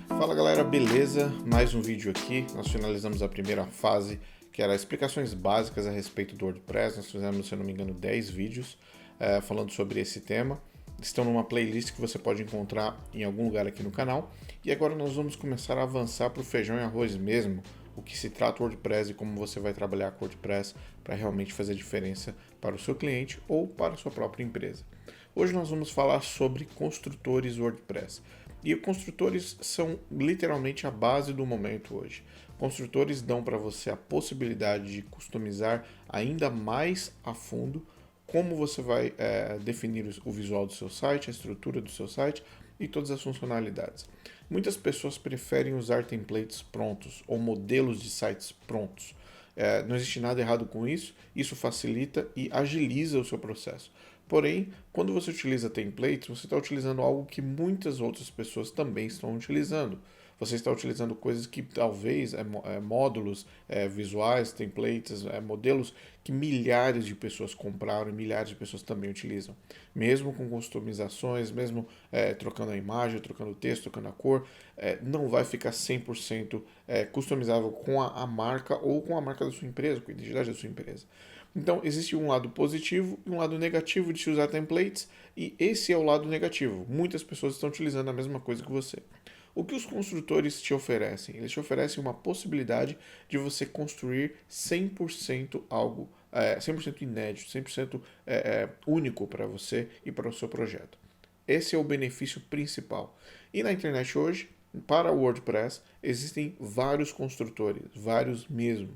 Fala galera, beleza? Mais um vídeo aqui. Nós finalizamos a primeira fase, que era explicações básicas a respeito do WordPress. Nós fizemos, se eu não me engano, 10 vídeos falando sobre esse tema. Estão numa playlist que você pode encontrar em algum lugar aqui no canal. E agora nós vamos começar a avançar para o feijão e arroz mesmo, o que se trata o WordPress e como você vai trabalhar com o WordPress para realmente fazer diferença para o seu cliente ou para a sua própria empresa. Hoje nós vamos falar sobre construtores WordPress. E construtores são literalmente a base do momento hoje. Construtores dão para você a possibilidade de customizar ainda mais a fundo como você vai definir o visual do seu site, a estrutura do seu site e todas as funcionalidades. Muitas pessoas preferem usar templates prontos ou modelos de sites prontos. Não existe nada errado com isso, isso facilita e agiliza o seu processo. Porém, quando você utiliza templates, você está utilizando algo que muitas outras pessoas também estão utilizando. Você está utilizando coisas que talvez, módulos visuais, templates, modelos que milhares de pessoas compraram e milhares de pessoas também utilizam. Mesmo com customizações, mesmo trocando a imagem, trocando o texto, trocando a cor, não vai ficar 100% customizável com a marca ou com a marca da sua empresa, com a identidade da sua empresa. Então, existe um lado positivo e um lado negativo de se usar templates, e esse é o lado negativo. Muitas pessoas estão utilizando a mesma coisa que você. O que os construtores te oferecem? Eles te oferecem uma possibilidade de você construir 100% algo, 100% inédito, 100% único para você e para o seu projeto. Esse é o benefício principal. E na internet hoje, para o WordPress, existem vários construtores, vários mesmo.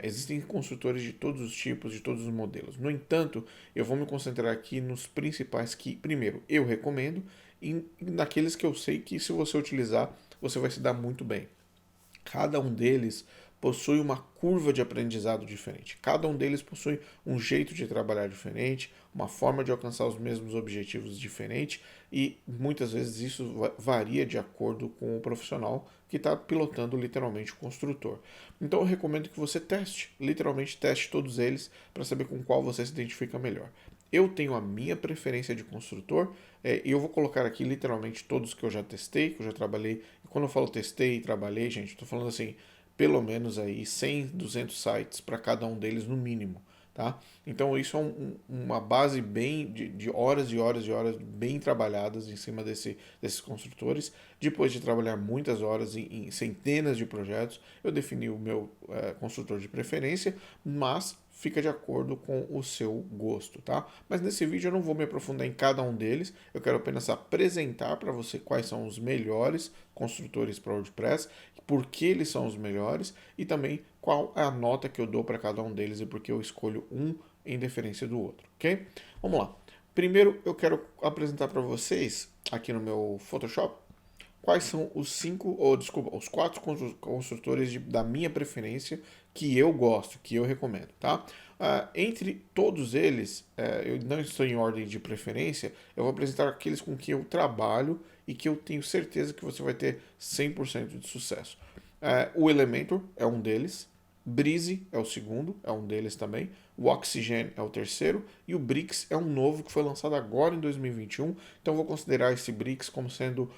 Existem construtores de todos os tipos, de todos os modelos. No entanto, eu vou me concentrar aqui nos principais que, primeiro, eu recomendo e naqueles que eu sei que se você utilizar, você vai se dar muito bem. Cada um deles possui uma curva de aprendizado diferente. Cada um deles possui um jeito de trabalhar diferente, uma forma de alcançar os mesmos objetivos diferente e muitas vezes isso varia de acordo com o profissional que está pilotando literalmente o construtor. Então eu recomendo que você teste, literalmente teste todos eles para saber com qual você se identifica melhor. Eu tenho a minha preferência de construtor e eu vou colocar aqui literalmente todos que eu já testei, que eu já trabalhei. E quando eu falo testei e trabalhei, gente, estou falando assim, pelo menos aí 100, 200 sites para cada um deles no mínimo. Tá? Então isso é uma base bem de horas e horas e horas bem trabalhadas em cima desses construtores. Depois de trabalhar muitas horas em centenas de projetos, eu defini o meu construtor de preferência, mas fica de acordo com o seu gosto, tá? Mas nesse vídeo eu não vou me aprofundar em cada um deles, eu quero apenas apresentar para você quais são os melhores construtores para WordPress, por que eles são os melhores e também qual é a nota que eu dou para cada um deles e por que eu escolho um em deferência do outro, ok? Vamos lá. Primeiro eu quero apresentar para vocês, aqui no meu Photoshop, quais são os 4 construtores da minha preferência que eu gosto, que eu recomendo, tá? Entre todos eles, eu não estou em ordem de preferência, eu vou apresentar aqueles com que eu trabalho e que eu tenho certeza que você vai ter 100% de sucesso. O Elementor é um deles, Breezy é o segundo, é um deles também, o Oxygen é o terceiro e o Brix é um novo que foi lançado agora em 2021, então vou considerar esse Brix como sendo,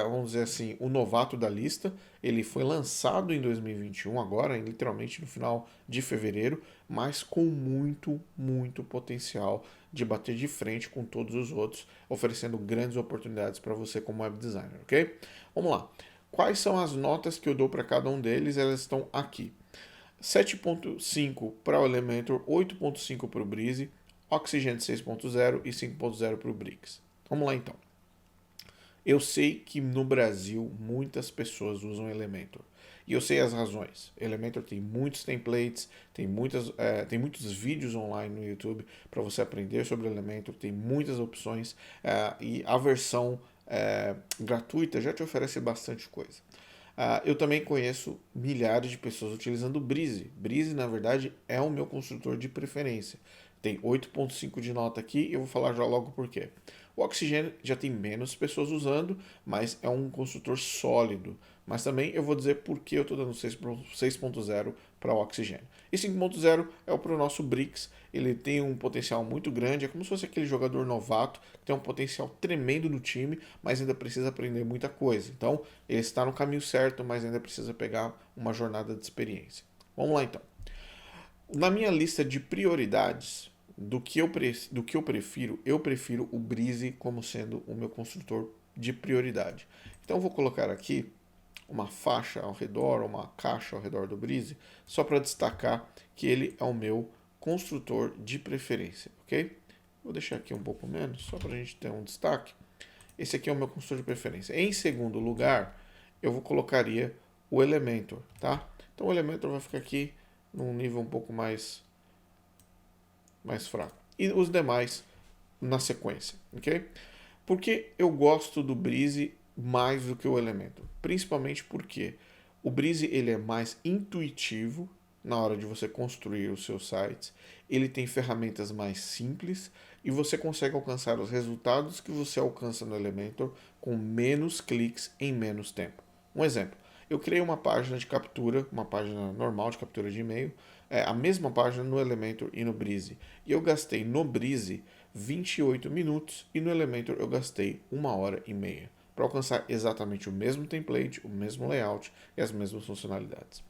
vamos dizer assim, o novato da lista. Ele foi lançado em 2021 agora, literalmente no final de fevereiro, mas com muito, muito potencial de bater de frente com todos os outros, oferecendo grandes oportunidades para você como web designer, ok? Vamos lá. Quais são as notas que eu dou para cada um deles? Elas estão aqui. 7.5 para o Elementor, 8.5 para o Breezy, Oxygen 6.0 e 5.0 para o Brix. Vamos lá então. Eu sei que no Brasil muitas pessoas usam Elementor. E eu sei as razões. Elementor tem muitos templates, tem muitos vídeos online no YouTube para você aprender sobre Elementor, tem muitas opções e a versão gratuita já te oferece bastante coisa. Eu também conheço milhares de pessoas utilizando o Breezy. Breezy, na verdade, é o meu construtor de preferência. Tem 8.5 de nota aqui e eu vou falar já logo por quê. O Oxygen já tem menos pessoas usando, mas é um construtor sólido. Mas também eu vou dizer por que eu estou dando 6.0 para o oxigênio. E 5.0 é para o nosso Brix. Ele tem um potencial muito grande, é como se fosse aquele jogador novato que tem um potencial tremendo no time, mas ainda precisa aprender muita coisa. Então, ele está no caminho certo, mas ainda precisa pegar uma jornada de experiência. Vamos lá então. Na minha lista de prioridades do que eu prefiro o Breeze como sendo o meu construtor de prioridade. Então, eu vou colocar aqui uma faixa ao redor, uma caixa ao redor do Breeze, só para destacar que ele é o meu construtor de preferência, ok? Vou deixar aqui um pouco menos, só para a gente ter um destaque. Esse aqui é o meu construtor de preferência. Em segundo lugar, eu colocaria o Elementor, tá? Então o Elementor vai ficar aqui num nível um pouco mais fraco. E os demais na sequência, ok? Porque eu gosto do Breeze mais do que o Elementor, principalmente porque o Breeze ele é mais intuitivo na hora de você construir os seus sites, ele tem ferramentas mais simples e você consegue alcançar os resultados que você alcança no Elementor com menos cliques em menos tempo. Um exemplo, eu criei uma página de captura, uma página normal de captura de e-mail, a mesma página no Elementor e no Breeze, e eu gastei no Breeze 28 minutos e no Elementor eu gastei 1h30 para alcançar exatamente o mesmo template, o mesmo layout e as mesmas funcionalidades.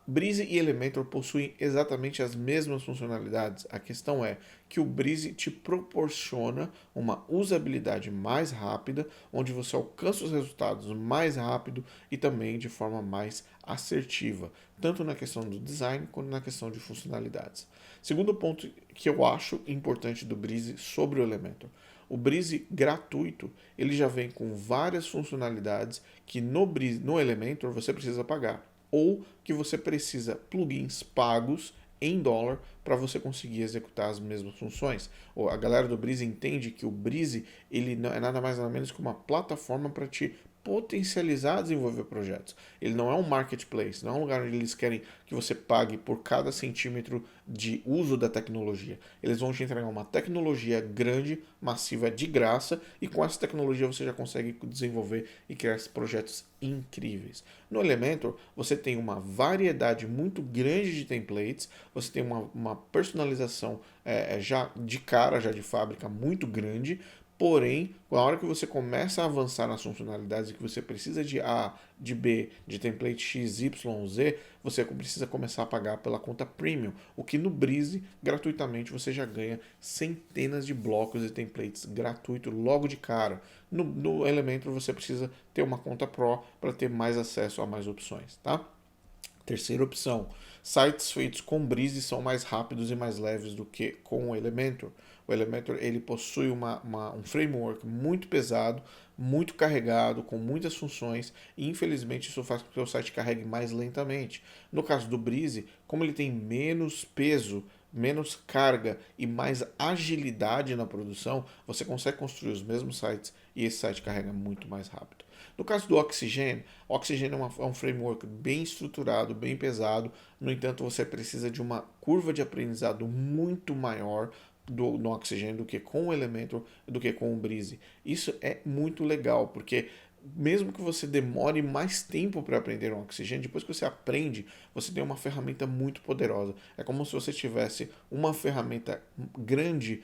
Breeze e Elementor possuem exatamente as mesmas funcionalidades. A questão é que o Breeze te proporciona uma usabilidade mais rápida, onde você alcança os resultados mais rápido e também de forma mais assertiva, tanto na questão do design quanto na questão de funcionalidades. Segundo ponto que eu acho importante do Breeze sobre o Elementor. O Breeze gratuito, ele já vem com várias funcionalidades que no Elementor você precisa pagar, ou que você precisa plugins pagos em dólar para você conseguir executar as mesmas funções. A galera do Breeze entende que o Breeze ele não é nada mais nada menos que uma plataforma para te potencializar a desenvolver projetos. Ele não é um marketplace, não é um lugar onde eles querem que você pague por cada centímetro de uso da tecnologia. Eles vão te entregar uma tecnologia grande, massiva, de graça, e com essa tecnologia você já consegue desenvolver e criar projetos incríveis. No Elementor, você tem uma variedade muito grande de templates, você tem uma personalização já de cara, já de fábrica, muito grande. Porém, na hora que você começa a avançar nas funcionalidades e que você precisa de A, de B, de template X, Y, Z, você precisa começar a pagar pela conta Premium, o que no Breeze, gratuitamente, você já ganha centenas de blocos e templates gratuito logo de cara. No Elementor, você precisa ter uma conta Pro para ter mais acesso a mais opções, tá? Terceira opção, sites feitos com Breeze são mais rápidos e mais leves do que com o Elementor. O Elementor ele possui um framework muito pesado, muito carregado, com muitas funções, e infelizmente isso faz com que o site carregue mais lentamente. No caso do Breeze, como ele tem menos peso, menos carga e mais agilidade na produção, você consegue construir os mesmos sites e esse site carrega muito mais rápido. No caso do Oxygen, Oxygen é um framework bem estruturado, bem pesado, no entanto você precisa de uma curva de aprendizado muito maior no Oxygen do que com o Elementor, do que com o Breeze. Isso é muito legal, porque mesmo que você demore mais tempo para aprender um Oxygen, depois que você aprende, você tem uma ferramenta muito poderosa. É como se você tivesse uma ferramenta grande,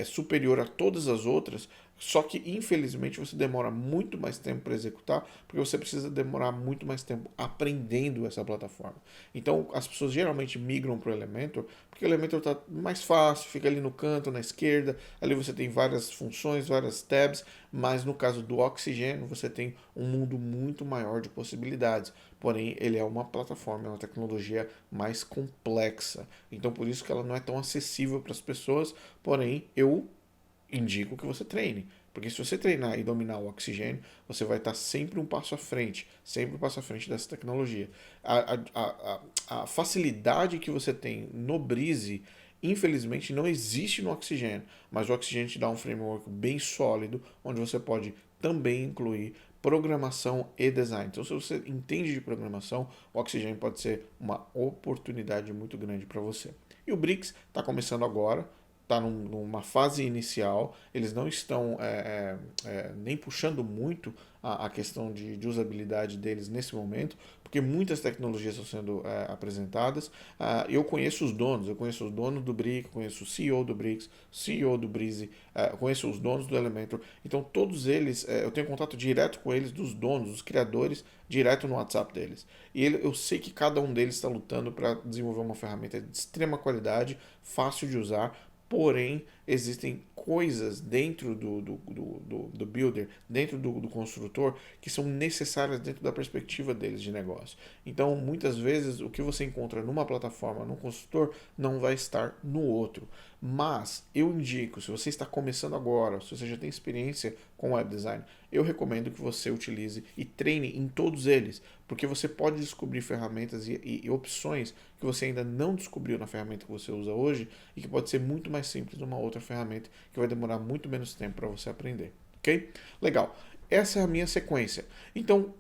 superior a todas as outras, só que infelizmente você demora muito mais tempo para executar, porque você precisa demorar muito mais tempo aprendendo essa plataforma. Então as pessoas geralmente migram para o Elementor, porque o Elementor está mais fácil, fica ali no canto, na esquerda, ali você tem várias funções, várias tabs, mas no caso do Oxygen você tem um mundo muito maior de possibilidades. Porém, ele é uma plataforma, é uma tecnologia mais complexa. Então, por isso que ela não é tão acessível para as pessoas. Porém, eu indico que você treine. Porque se você treinar e dominar o oxigênio, você vai estar sempre um passo à frente. Sempre um passo à frente dessa tecnologia. A facilidade que você tem no Breeze, infelizmente, não existe no oxigênio. Mas o oxigênio te dá um framework bem sólido, onde você pode também incluir programação e design. Então, se você entende de programação, o Oxygen pode ser uma oportunidade muito grande para você. E o Brix está começando agora, está numa fase inicial, eles não estão nem puxando muito a questão de usabilidade deles nesse momento, porque muitas tecnologias estão sendo apresentadas. Eu conheço os donos, do Brick, conheço o CEO do Bricks, CEO do Breezy, conheço os donos do Elementor, então todos eles, eu tenho contato direto com eles, dos donos, dos criadores, direto no WhatsApp deles. E eu sei que cada um deles está lutando para desenvolver uma ferramenta de extrema qualidade, fácil de usar, porém existem coisas dentro do builder, dentro do construtor, que são necessárias dentro da perspectiva deles de negócio. Então, muitas vezes, o que você encontra numa plataforma, num construtor, não vai estar no outro. Mas eu indico, se você está começando agora, se você já tem experiência com web design, eu recomendo que você utilize e treine em todos eles, porque você pode descobrir ferramentas e opções que você ainda não descobriu na ferramenta que você usa hoje e que pode ser muito mais simples numa outra ferramenta que vai demorar muito menos tempo para você aprender, ok? Legal. Essa é a minha sequência. Então,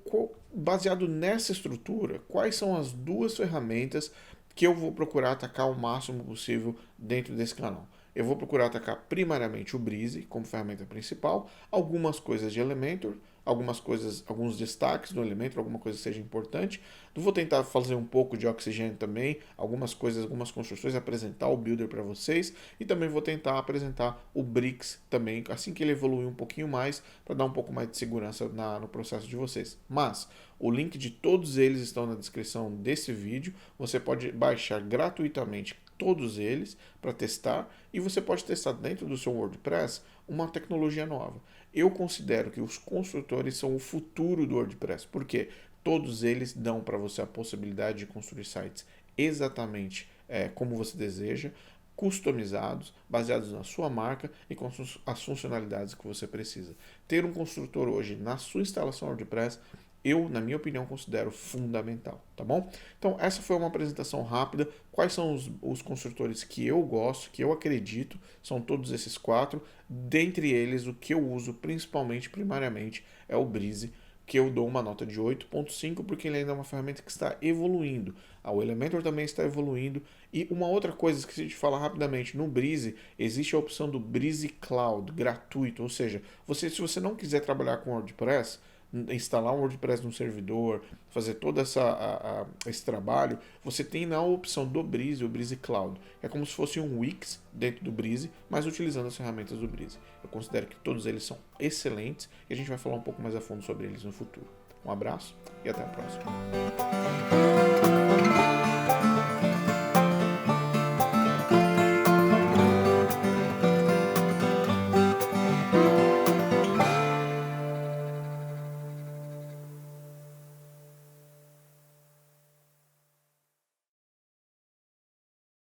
baseado nessa estrutura, quais são as duas ferramentas que eu vou procurar atacar o máximo possível dentro desse canal? Eu vou procurar atacar primariamente o Breezy como ferramenta principal, algumas coisas de Elementor, alguns destaques do Elementor, alguma coisa que seja importante. Eu vou tentar fazer um pouco de Oxygen também, algumas construções, apresentar o Builder para vocês e também vou tentar apresentar o Bricks também, assim que ele evoluir um pouquinho mais, para dar um pouco mais de segurança no processo de vocês. Mas o link de todos eles estão na descrição desse vídeo, você pode baixar gratuitamente todos eles para testar e você pode testar dentro do seu WordPress uma tecnologia nova. Eu considero que os construtores são o futuro do WordPress, porque todos eles dão para você a possibilidade de construir sites exatamente como você deseja, customizados, baseados na sua marca e com as funcionalidades que você precisa. Ter um construtor hoje na sua instalação WordPress, eu, na minha opinião, considero fundamental, tá bom? Então, essa foi uma apresentação rápida. Quais são os construtores que eu gosto, que eu acredito, são todos esses 4. Dentre eles, o que eu uso principalmente, primariamente, é o Breezy, que eu dou uma nota de 8.5, porque ele ainda é uma ferramenta que está evoluindo. O Elementor também está evoluindo. E uma outra coisa, esqueci de falar rapidamente, no Breezy existe a opção do Breezy Cloud, gratuito, ou seja, se você não quiser trabalhar com WordPress, instalar um WordPress no servidor, fazer todo esse trabalho, você tem na opção do Breezy, o Breezy Cloud. É como se fosse um Wix dentro do Breezy, mas utilizando as ferramentas do Breezy. Eu considero que todos eles são excelentes e a gente vai falar um pouco mais a fundo sobre eles no futuro. Um abraço e até a próxima.